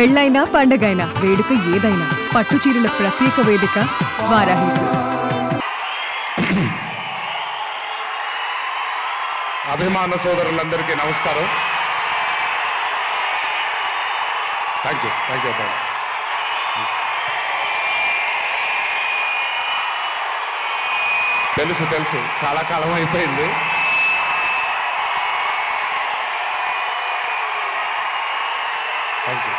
పెళ్ళైనా పండగైనా వేడుక ఏదైనా పట్టు చీరల ప్రత్యేక వేదిక వారాహి సిల్క్స్. అభిమాన సోదరులందరికీ నమస్కారం. Thank you. తెలుసు చాలా కాలం అయిపోయింది. Thank you.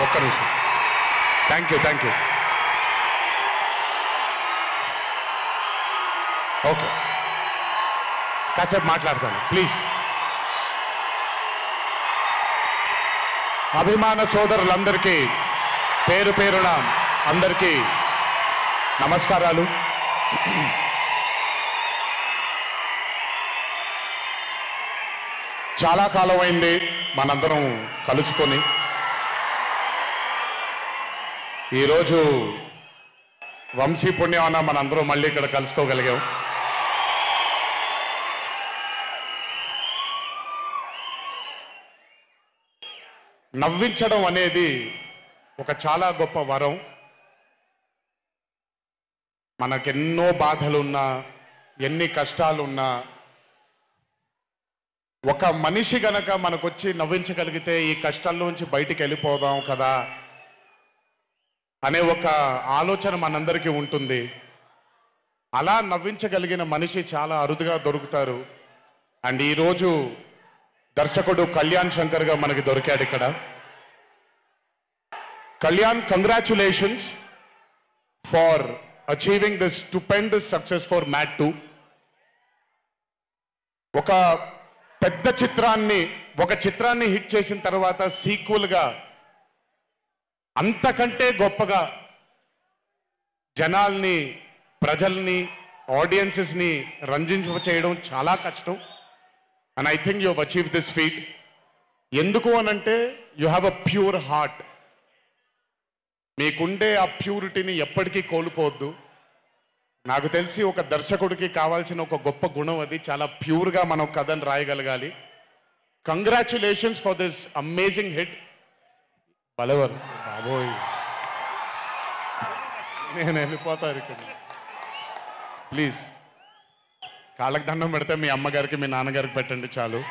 ఒక్క నిమిషం. Thank you. ఓకే, కాసేపు మాట్లాడతాను ప్లీజ్. అభిమాన సోదరులందరికీ పేరు పేరున అందరికీ నమస్కారాలు. చాలా కాలం అయింది మనందరం కలుసుకొని. ఈరోజు వంశీ పుణ్యమాన మనందరం మళ్ళీ ఇక్కడ కలుసుకోగలిగాం. నవ్వించడం అనేది ఒక చాలా గొప్ప వరం. మనకెన్నో బాధలున్నా, ఎన్ని కష్టాలున్నా, ఒక మనిషి గనక మనకొచ్చి నవ్వించగలిగితే ఈ కష్టాల్లోంచి బయటికి వెళ్ళిపోదాం కదా అనే ఒక ఆలోచన మనందరికీ ఉంటుంది. అలా నవ్వించగలిగిన మనిషి చాలా అరుదుగా దొరుకుతారు. అండ్ ఈరోజు దర్శకుడు కళ్యాణ్ శంకర్గా మనకి దొరికాడు ఇక్కడ. Kalyan, congratulations for achieving this stupendous success for Mad 2. ఒక పెద్ద చిత్రాన్ని హిట్ చేసిన తర్వాత సీక్వెల్గా అంతకంటే గొప్పగా జనాల్ని, ప్రజల్ని, ఆడియన్సెస్ని రంజింపచేయడం చాలా కష్టం. And I think you have achieve this feat. ఎందుకు అనంటే you have a pure heart. మీకుండే ఆ ప్యూరిటీని ఎప్పటికీ కోల్పోవద్దు. నాకు తెలిసి ఒక దర్శకుడికి కావాల్సిన ఒక గొప్ప గుణం అది. చాలా ప్యూర్గా మనం కథను రాయగలగాలి. Congratulations for this amazing hit. బలవర్ బాబోయ్, నేను వెళ్ళిపోతాను ఇక్కడ. ప్లీజ్ కాళ్ళకి దండం పెడితే మీ అమ్మగారికి, మీ నాన్నగారికి పెట్టండి చాలు.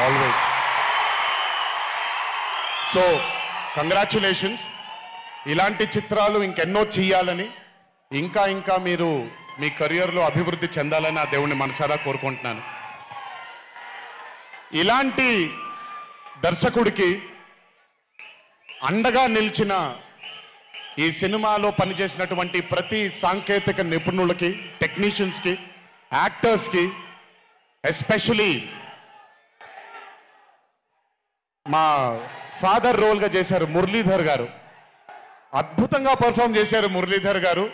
ఆల్వేస్. So congratulations. ఇలాంటి చిత్రాలు ఇంకెన్నో చెయ్యాలని, ఇంకా మీరు మీ కెరియర్లో అభివృద్ధి చెందాలని ఆ దేవుణ్ణి మనసారా కోరుకుంటున్నాను. ఇలాంటి దర్శకుడికి అండగా నిలిచిన ఈ సినిమాలో పనిచేసినటువంటి ప్రతి సాంకేతిక నిపుణులకి, టెక్నీషియన్స్కి, యాక్టర్స్కి, ఎస్పెషలీ మా ఫాదర్ రోల్గా చేశారు మురళీధర్ గారు. అద్భుతంగా పర్ఫామ్ చేశారు మురళీధర్ గారు.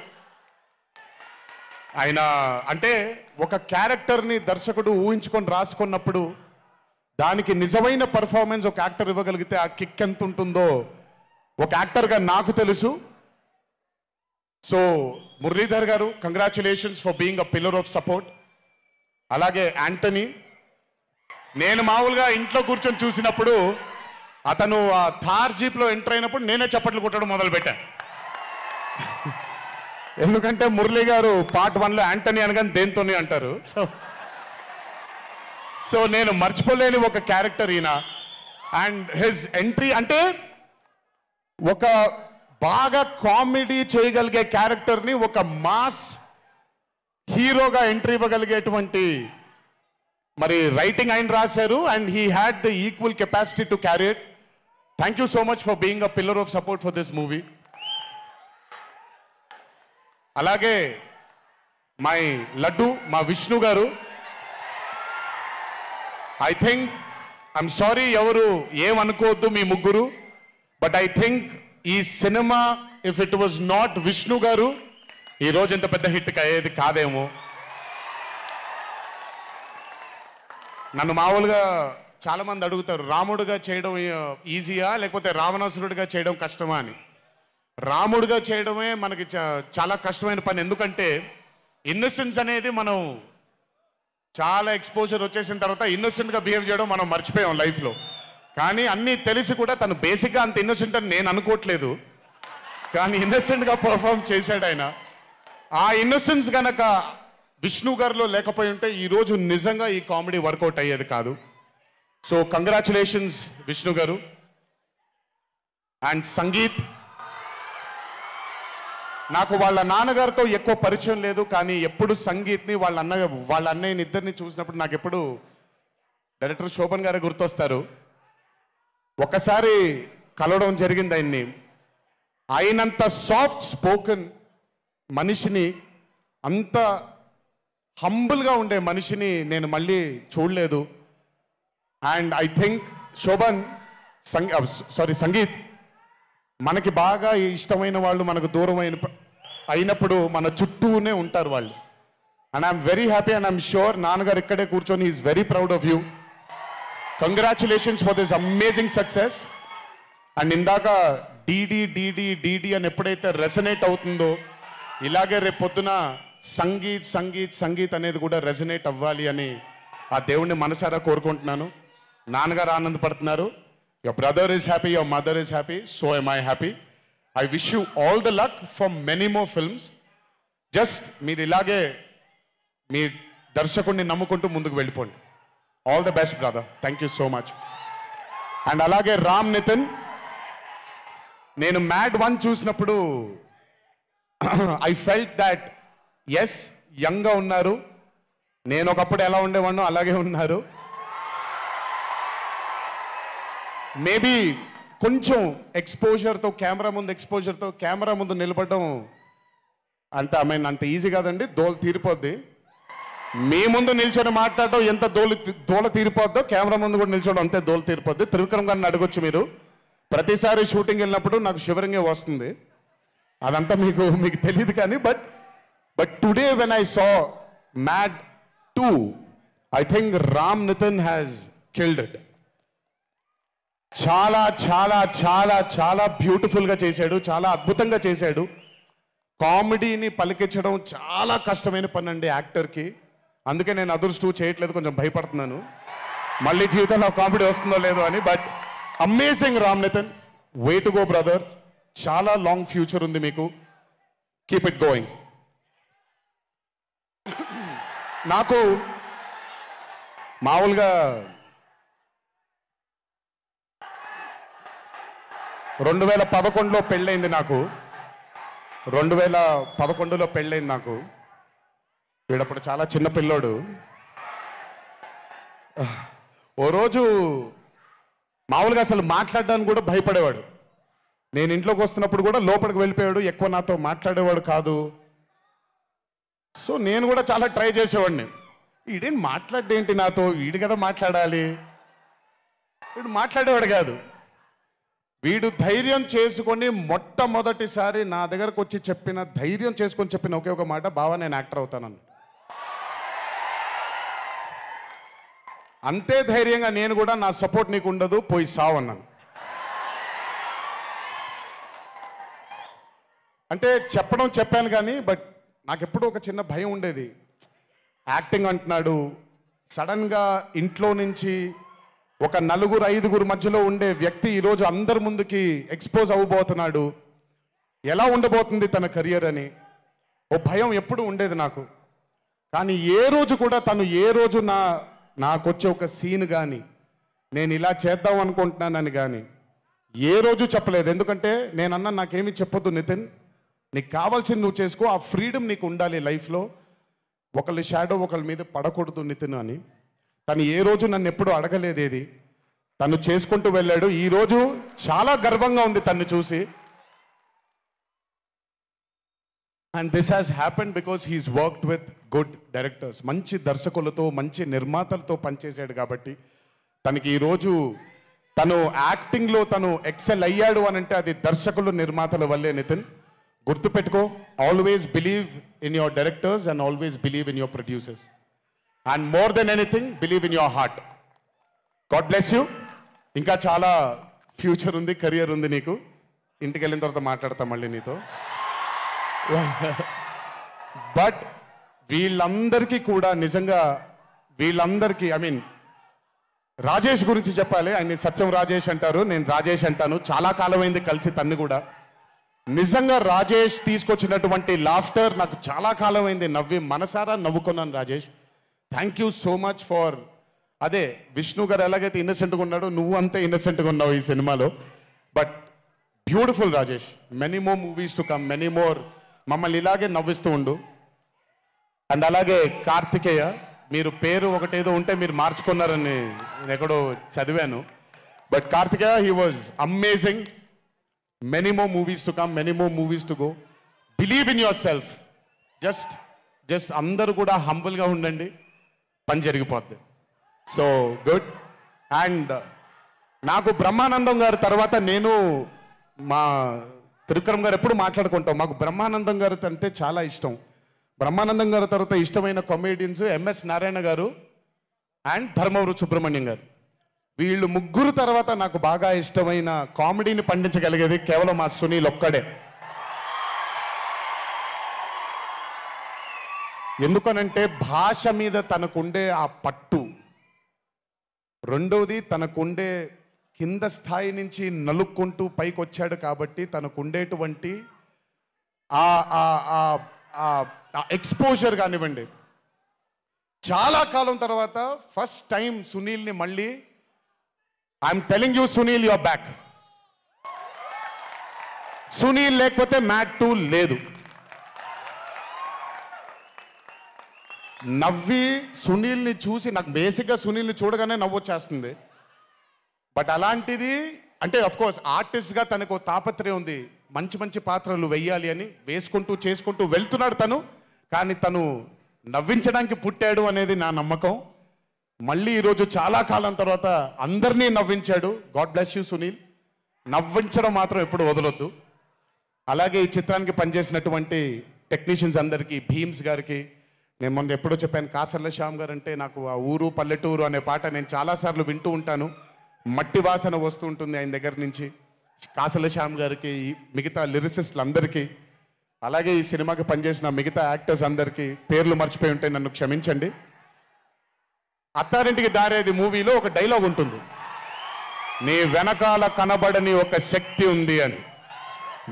ఆయన అంటే ఒక క్యారెక్టర్ని దర్శకుడు ఊహించుకొని రాసుకున్నప్పుడు దానికి నిజమైన పర్ఫార్మెన్స్ ఒక యాక్టర్ ఇవ్వగలిగితే ఆ కిక్ ఎంత ఉంటుందో ఒక యాక్టర్గా నాకు తెలుసు. సో మురళీధర్ గారు, congratulations for being a pillar of support. అలాగే యాంటనీ, నేను మామూలుగా ఇంట్లో కూర్చొని చూసినప్పుడు అతను ఆ థార్ జీప్లో ఎంటర్ అయినప్పుడు నేనే చప్పట్లు కొట్టడం మొదలుపెట్టాను. ఎందుకంటే మురళీ గారు పార్ట్ 1లో యాంటనీ అనగానే దేంతోనే అంటారు. సో నేను మర్చిపోలేని ఒక క్యారెక్టర్ ఈయన. అండ్ హిజ్ ఎంట్రీ అంటే ఒక బాగా కామెడీ చేయగలిగే క్యారెక్టర్ని ఒక మాస్ హీరోగా ఎంట్రీ ఇవ్వగలిగేటువంటి మరి రైటింగ్ ఆయన రాశారు. And he had the equal capacity to carry it. Thank you so much for being a pillar of support for this movie. అలాగే మై లడ్డు, మా విష్ణు గారు. ఐ థింక్, ఐఎమ్ సారీ ఎవరు ఏమనుకోవద్దు మీ ముగ్గురు, బట్ ఐ థింక్ ఈ cinema if it was not Vishnu గారు ఈ రోజు ఇంత పెద్ద హిట్ అయ్యేది కాదేమో. నన్ను మామూలుగా చాలామంది అడుగుతారు, రాముడుగా చేయడం ఈజీయా లేకపోతే రావణాసురుడిగా చేయడం కష్టమా అని. రాముడుగా చేయడమే మనకి చాలా కష్టమైన పని. ఎందుకంటే ఇన్నసెన్స్ అనేది మనం చాలా ఎక్స్పోజర్ వచ్చేసిన తర్వాత ఇన్నోసెంట్గా బిహేవ్ చేయడం మనం మర్చిపోయాం లైఫ్లో. కానీ అన్నీ తెలిసి కూడా తను బేసిక్గా అంత ఇన్నోసెంట్ అని నేను అనుకోవట్లేదు, కానీ ఇన్నోసెంట్గా పర్ఫామ్ చేశాడు ఆయన. ఆ ఇన్నోసెన్స్ కనుక విష్ణు గారిలో లేకపోయి ఉంటే ఈరోజు నిజంగా ఈ కామెడీ వర్కౌట్ అయ్యేది కాదు. సో కంగ్రాచులేషన్స్ విష్ణు గారు. అండ్ సంగీత్, నాకు వాళ్ళ నాన్నగారితో ఎక్కువ పరిచయం లేదు, కానీ ఎప్పుడు సంగీత్ని వాళ్ళ అన్నయ్యని ఇద్దరిని చూసినప్పుడు నాకు ఎప్పుడు డైరెక్టర్ శోభన్ గారే గుర్తొస్తారు. ఒకసారి కలవడం జరిగింది ఆయన్ని. అయినంత సాఫ్ట్ స్పోకెన్ మనిషిని, అంత హంబుల్గా ఉండే మనిషిని నేను మళ్ళీ చూడలేదు. And I think Shobhan Sangeet, మనకి బాగా ఇష్టమైన వాళ్ళు మనకు దూరం అయినప్పుడు మన చుట్టూనే ఉంటారు వాళ్ళు. And I'm very happy and I'm sure నాన్నగారు ఇక్కడే కూర్చొని is very proud of you. Congratulations for this amazing success. And ఇందాక డీడీ డీడీ డీడీ అని ఎప్పుడైతే రెసనేట్ అవుతుందో, ఇలాగే రేపు పొద్దున సంగీత్ సంగీత్ సంగీత్ అనేది కూడా రెసనేట్ అవ్వాలి అని ఆ దేవుణ్ణి మనసారా కోరుకుంటున్నాను. నాన్నగారు ఆనందపడుతున్నారు. Your brother is happy, your mother is happy, so am I happy. I wish you all the luck for many more films. Just మీరు ఇలాగే మీ దర్శకుడిని నమ్ముకుంటూ ముందుకు వెళ్ళిపోండి. All the best brother, thank you so much. And అలాగే రామ్ నితిన్, నేను mad 1 చూసినప్పుడు I felt that yes యంగ్గా ఉన్నారు, నేను ఒకప్పుడు ఎలా ఉండేవాడినో అలాగే ఉన్నారు. మేబీ కొంచెం ఎక్స్పోజర్తో, కెమెరా ముందు నిలబడడం అంత ఈజీ కాదండి, దోల తీరిపోద్ది. మీ ముందు నిల్చొని మాట్లాడడం ఎంత దోల తీరిపోద్దో, కెమెరా ముందు కూడా నిల్చోవడం అంతే దోల తీరిపోద్ది. త్రివిక్రమ్ గారిని అడగొచ్చు మీరు. ప్రతిసారి షూటింగ్ వెళ్ళినప్పుడు నాకు షివరింగే వస్తుంది, అదంతా మీకు తెలియదు కానీ. But today when I saw Mad 2, I think Ram Nitin has killed it. చాలా చాలా చాలా చాలా బ్యూటిఫుల్గా చేశాడు, చాలా అద్భుతంగా చేశాడు. కామెడీని పలికించడం చాలా కష్టమైన పని అండి యాక్టర్కి. అందుకే నేను అదర్స్ 2 చేయట్లేదు, కొంచెం భయపడుతున్నాను మళ్ళీ జీవితంలో కామెడీ వస్తుందో లేదో అని. But amazing Ram Nitin, way to go brother, చాలా లాంగ్ ఫ్యూచర్ ఉంది మీకు, కీప్ ఇట్ గోయింగ్. నాకు మామూలుగా 2011లో పెళ్ళైంది నాకు. 2011లో పెళ్ళైంది నాకు. వీడప్పుడు చాలా చిన్న పిల్లోడు. ఓ రోజు మామూలుగా అసలు మాట్లాడడానికి కూడా భయపడేవాడు. నేను ఇంట్లోకి వస్తున్నప్పుడు కూడా లోపలికి వెళ్ళిపోయాడు, ఎక్కువ నాతో మాట్లాడేవాడు కాదు. సో నేను కూడా చాలా ట్రై చేసేవాడిని. వీడేం మాట్లాడేంటి నాతో, వీడు కదా మాట్లాడాలి, వీడు మాట్లాడేవాడు కాదు. వీడు ధైర్యం చేసుకొని మొట్టమొదటిసారి నా దగ్గరకు వచ్చి ధైర్యం చేసుకొని చెప్పిన ఒకే ఒక మాట, బావా నేను యాక్టర్ అవుతానని. అంతే ధైర్యంగా నేను కూడా, నా సపోర్ట్ నీకు ఉండదు, పోయి సావు అన్నాను. అంటే చెప్పాను కానీ, బట్ నాకు ఎప్పుడూ ఒక చిన్న భయం ఉండేది. యాక్టింగ్ అంటున్నాడు, సడన్గా ఇంట్లో నుంచి ఒక 4-5 మధ్యలో ఉండే వ్యక్తి ఈరోజు అందరి ముందుకి ఎక్స్పోజ్ అవ్వబోతున్నాడు, ఎలా ఉండబోతుంది తన కెరియర్ అని ఓ భయం ఎప్పుడు ఉండేది నాకు. కానీ ఏ రోజు కూడా నాకు వచ్చే ఒక సీన్ కానీ, నేను ఇలా చేద్దాం అనుకుంటున్నానని కానీ ఏ రోజు చెప్పలేదు. ఎందుకంటే నేనన్నా నాకేమీ చెప్పొద్దు నితిన్, నీకు కావాల్సింది నువ్వు చేసుకో, ఆ ఫ్రీడమ్ నీకు ఉండాలి లైఫ్లో, ఒకళ్ళ షాడో ఒకళ్ళ మీద పడకూడదు నితిన్ అని. తను ఏ రోజు నన్ను ఎప్పుడు అడగలేదు ఏది, తను చేసుకుంటూ వెళ్ళాడు. ఈరోజు చాలా గర్వంగా ఉంది తను చూసి. And this has happened because he's worked with good directors. మంచి దర్శకులతో, మంచి నిర్మాతలతో పనిచేశాడు కాబట్టి తనకి ఈరోజు తను యాక్టింగ్లో తను ఎక్సెల్ అయ్యాడు అని అంటే అది దర్శకులు, నిర్మాతల వల్లే నితిన్. గుర్తుపెట్టుకో, always believe in your directors and always believe in your producers. And more than anything believe in your heart. God bless you. ఇంకా చాలా ఫ్యూచర్ ఉంది, కెరియర్ ఉంది నీకు. ఇంటికి వెళ్ళిన తర్వాత మాట్లాడతా మళ్ళీ నీతో. బట్ వీళ్ళందరికీ కూడా నిజంగా వీళ్ళందరికీ రాజేష్ గురించి చెప్పాలి. ఆయన సత్యం రాజేష్ అంటారు, నేను రాజేష్ అంటాను. చాలా కాలమైంది కలిసి తన్ని కూడా. నిజంగా రాజేష్ తీసుకొచ్చినటువంటి లాఫ్టర్ నాకు చాలా కాలమైంది, నవ్వి మనసారా నవ్వుకున్నాను. Rajesh, thank you so much for అదే విష్ణు గారు ఎలాగైతే ఇన్నసెంట్గా ఉన్నాడో నువ్వు అంతే ఇన్నసెంట్గా ఉన్నావు ఈ సినిమాలో. But beautiful Rajesh, many more movies to come, many more. మమ్మల్ని ఇలాగే నవ్విస్తూ ఉండు. అండ్ అలాగే కార్తికేయ, మీరు పేరు ఒకటేదో ఉంటే మీరు మార్చుకున్నారని నేను ఎక్కడో చదివాను. But Karthikeya, he was amazing. Many more movies to come, many more movies to go. Believe in yourself. Just అందరూ కూడా హంబుల్గా ఉండండి, పని జరిగిపోద్ది. So good. అండ్ నాకు బ్రహ్మానందం గారి తర్వాత నేను మా త్రివిక్రమ్ గారు ఎప్పుడు మాట్లాడుకుంటాం, మాకు బ్రహ్మానందం గారు అంటే చాలా ఇష్టం. బ్రహ్మానందం గారి తర్వాత ఇష్టమైన కామెడియన్స్ ఎంఎస్ నారాయణ గారు అండ్ ధర్మవరం సుబ్రహ్మణ్యం గారు. వీళ్ళు ముగ్గురు తర్వాత నాకు బాగా ఇష్టమైన కామెడీని పండించగలిగేది కేవలం మా సునీల్ ఒక్కడే. ఎందుకనంటే భాష మీద తనకుండే ఆ పట్టు, రెండోది తనకుండే కింద స్థాయి నుంచి నలుక్కుంటూ పైకి వచ్చాడు కాబట్టి తనకుండేటువంటి ఎక్స్పోజర్ కానివ్వండి. చాలా కాలం తర్వాత ఫస్ట్ టైం సునీల్ని మళ్ళీ, I'm telling you Sunil, your back. Sunil లేకపోతే మ్యాట్ 2 లేదు. నవ్వి సునీల్ని చూసి నాకు బేసిక్గా సునీల్ని చూడగానే నవ్వొచ్చేస్తుంది. బట్ అలాంటిది అంటే అఫ్కోర్స్ ఆర్టిస్ట్గా తనకు తాపత్రయం ఉంది, మంచి మంచి పాత్రలు వెయ్యాలి అని వేసుకుంటూ చేసుకుంటూ వెళ్తున్నాడు తను. కానీ తను నవ్వించడానికి పుట్టాడు అనేది నా నమ్మకం. మళ్ళీ ఈరోజు చాలా కాలం తర్వాత అందరినీ నవ్వించాడు. God bless you Sunil. నవ్వించడం మాత్రం ఎప్పుడు వదలొద్దు. అలాగే ఈ చిత్రానికి పనిచేసినటువంటి టెక్నీషియన్స్ అందరికీ, భీమ్స్ గారికి, నేను మొన్న ఎప్పుడో చెప్పాను, కాసర్ల శ్యామ్ గారు అంటే నాకు ఆ ఊరు పల్లెటూరు అనే పాట నేను చాలాసార్లు వింటూ ఉంటాను. మట్టి వాసన వస్తూ ఉంటుంది ఆయన దగ్గర నుంచి. కాసర్ల శ్యామ్ గారికి, మిగతా లిరిసిస్టులు అందరికీ, అలాగే ఈ సినిమాకి పనిచేసిన మిగతా యాక్టర్స్ అందరికీ పేర్లు మర్చిపోయి ఉంటే నన్ను క్షమించండి. అత్తారింటికి దారేది మూవీలో ఒక డైలాగ్ ఉంటుంది, నీ వెనకాల కనబడని ఒక శక్తి ఉంది అని.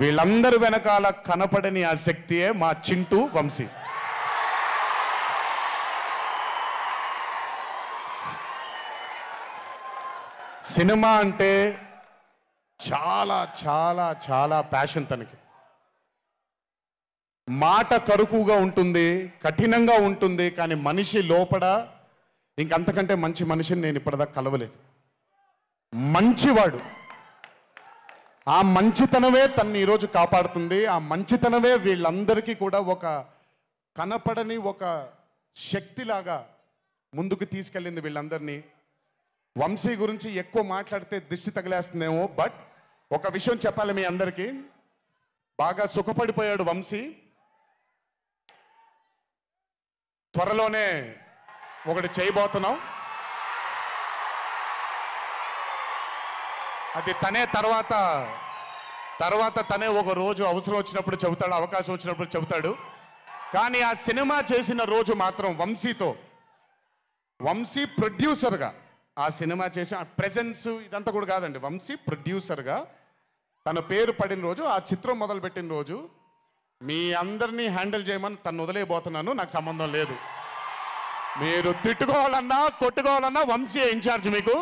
వీళ్ళందరి వెనకాల కనపడని ఆ శక్తియే మా చింటూ వంశీ. సినిమా అంటే చాలా చాలా చాలా ప్యాషన్ తనకి. మాట కరుకుగా ఉంటుంది, కఠినంగా ఉంటుంది, కానీ మనిషి లోపల ఇంకంతకంటే మంచి మనిషిని నేను ఇప్పటిదాకా కలవలేదు. మంచివాడు. ఆ మంచితనమే తన్ని ఈరోజు కాపాడుతుంది. ఆ మంచితనమే వీళ్ళందరికీ కూడా ఒక కనపడని ఒక శక్తిలాగా ముందుకు తీసుకెళ్ళింది వీళ్ళందరినీ. వంశీ గురించి ఎక్కువ మాట్లాడితే దిష్టి తగిలేస్తుందేమో, బట్ ఒక విషయం చెప్పాలి మీ అందరికీ. బాగా సుఖపడిపోయాడు వంశీ. త్వరలోనే ఒకటి చేయబోతున్నాం. అది తనే తర్వాత తనే ఒక రోజు అవసరం వచ్చినప్పుడు చెబుతాడు, అవకాశం వచ్చినప్పుడు చెబుతాడు. కానీ ఆ సినిమా చేసిన రోజు మాత్రం వంశీతో, వంశీ ప్రొడ్యూసర్గా ఆ సినిమా చేసిన ప్రెజెన్స్ ఇదంతా కూడా కాదండి, వంశీ ప్రొడ్యూసర్గా తన పేరు పడిన రోజు, ఆ చిత్రం మొదలుపెట్టిన రోజు, మీ అందరినీ హ్యాండిల్ చేయమని తను వదిలేయబోతున్నాను. నాకు సంబంధం లేదు. మీరు తిట్టుకోవాలన్నా కొట్టుకోవాలన్నా వంశీ ఇన్ఛార్జ్ మీకు.